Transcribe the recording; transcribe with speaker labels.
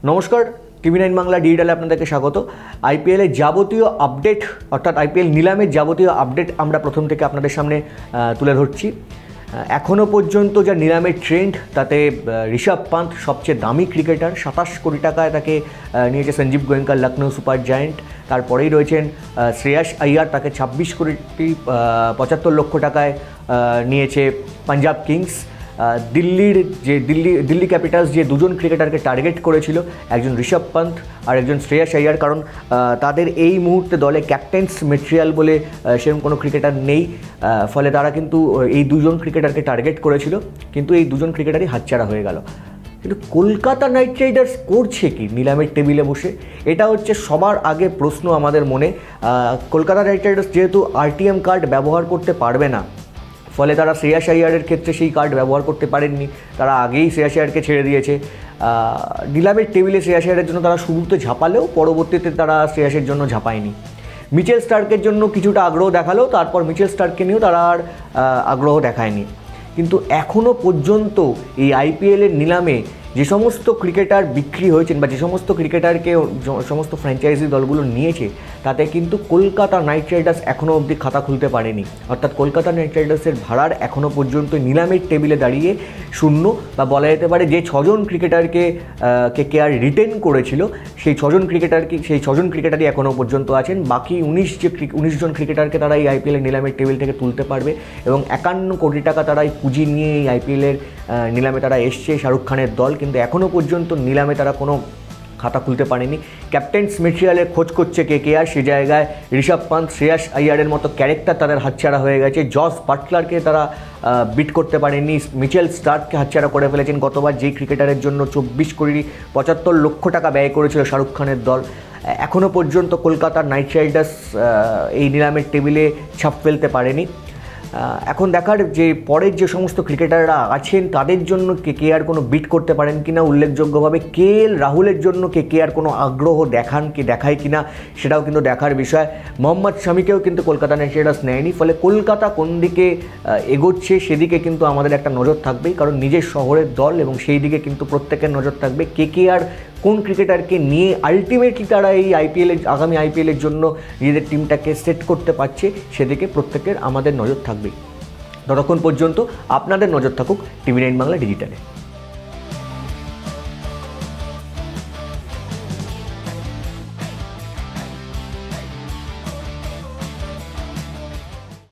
Speaker 1: নমস্কার, টিভি9 বাংলা ডিজিটালে আপনাদেরকে স্বাগত। আইপিএলের যাবতীয় আপডেট অর্থাৎ আইপিএল নিলামের যাবতীয় আপডেট আমরা প্রথম থেকে আপনাদের সামনে তুলে ধরছি। এখনও পর্যন্ত যা নিলামের ট্রেন্ড তাতে ঋষভ পান্থ সবচেয়ে দামি ক্রিকেটার, 27 কোটি টাকায় তাকে নিয়েছে সঞ্জীব গোয়েঙ্কার লখনৌ সুপার জায়ান্ট। তারপরেই রয়েছেন শ্রেয়াস আইয়ার, তাকে 26 কোটি 75 লক্ষ টাকায় নিয়েছে পাঞ্জাব কিংস। দিল্লি ক্যাপিটালস যে দুজন ক্রিকেটারকে টার্গেট করেছিল, একজন ঋষভ পান্থ আর একজন শ্রেয়াস আইয়ার, কারণ তাদের এই মুহূর্তে দলে ক্যাপ্টেন্স মেটেরিয়াল বলে সেরকম কোনো ক্রিকেটার নেই, ফলে তারা কিন্তু এই দুজন ক্রিকেটারকে টার্গেট করেছিল, কিন্তু এই দুজন ক্রিকেটারই হাতছাড়া হয়ে গেল। কিন্তু কলকাতা নাইট রাইডার্স করছে কি নিলামের টেবিলে বসে? এটা হচ্ছে সবার আগে প্রশ্ন আমাদের মনে। কলকাতা নাইট রাইডার্স যেহেতু আরটিএম কার্ড ব্যবহার করতে পারবে না, ফলে তারা শ্রেয়াস আইয়ারের ক্ষেত্রে সেই কার্ড ব্যবহার করতে পারেননি, তারা আগেই শ্রেয়াস আইয়ারকে ছেড়ে দিয়েছে। নিলামের টেবিলে শ্রেয়াস আইয়ারের জন্য তারা শুরুতে ঝাঁপালেও পরবর্তীতে তারা শ্রেয়াসের জন্য ঝাঁপায়নি। মিচেল স্টার্কের জন্য কিছুটা আগ্রহ দেখালেও তারপর মিচেল স্টার্ককে নিয়েও তারা আর আগ্রহ দেখায়নি। কিন্তু এখনও পর্যন্ত এই আইপিএলের নিলামে যে সমস্ত ক্রিকেটার বিক্রি হয়েছেন বা যে সমস্ত ক্রিকেটারকে সমস্ত ফ্র্যাঞ্চাইজি দলগুলো নিয়েছে, তাতে কিন্তু কলকাতা নাইট রাইডার্স এখনও অবধি খাতা খুলতে পারেনি। অর্থাৎ কলকাতা নাইট রাইডার্সের ভাড়ার এখনও পর্যন্ত নিলামের টেবিলে দাঁড়িয়ে শূন্য, বা বলা যেতে পারে যে 6জন ক্রিকেটারকে কেকেআর রিটেন করেছিল সেই 6জন ক্রিকেটারই এখনও পর্যন্ত আছেন। বাকি 19 জন ক্রিকেটারকে তারা এই আইপিএলের নিলামের টেবিল থেকে তুলতে পারবে এবং 51 কোটি টাকা তারা এই পুঁজি নিয়ে এই আইপিএলের নিলামে তারা এসছে, শাহরুখ খানের দল। কিন্তু এখনও পর্যন্ত নিলামে তারা কোনো খাতা খুলতে পারেনি। ক্যাপ্টেন্স মেটেরিয়ালের খোঁজ করছে কেকেআর, সে জায়গায় ঋষভ পান্থ, শ্রেয়াস আইয়ারের মতো ক্যারেক্টার তাদের হাতছাড়া হয়ে গেছে। জস বাটলারকে তারা বিট করতে পারেনি, মিচেল স্টার্ককে হাতছাড়া করে ফেলেছেন গতবার, যেই ক্রিকেটারের জন্য 24 কোটি 75 লক্ষ টাকা ব্যয় করেছিল শাহরুখ খানের দল। এখনও পর্যন্ত কলকাতার নাইট রাইডার্স এই নিলামের টেবিলে ছাপ ফেলতে পারেনি। এখন দেখার যে পরের যে সমস্ত ক্রিকেটাররা আছেন তাদের জন্য কেকেআর কোনো বিট করতে পারেন কিনা। উল্লেখযোগ্যভাবে কেএল রাহুলের জন্য কেকেআর কোনো আগ্রহ দেখায় কিনা সেটাও কিন্তু দেখার বিষয়। মোহাম্মদ শামিকেও কিন্তু কলকাতা নাইট রাইডার্স নেয়নি, ফলে কলকাতা কোন দিকে এগোচ্ছে সেদিকে কিন্তু আমাদের একটা নজর থাকবেই, কারণ নিজের শহরের দল এবং সেই দিকে কিন্তু প্রত্যেকের নজর থাকবে। কেকেআর কোন ক্রিকেটারকে নিয়ে আলটিমেটলি তারা এই আগামী আইপিএলের জন্য নিজেদের টিমটাকে সেট করতে পারছে সেদিকে প্রত্যেকের আমাদের নজর থাকবেই। ততক্ষণ পর্যন্ত আপনাদের নজর থাকুক টিভি9 বাংলা ডিজিটালে।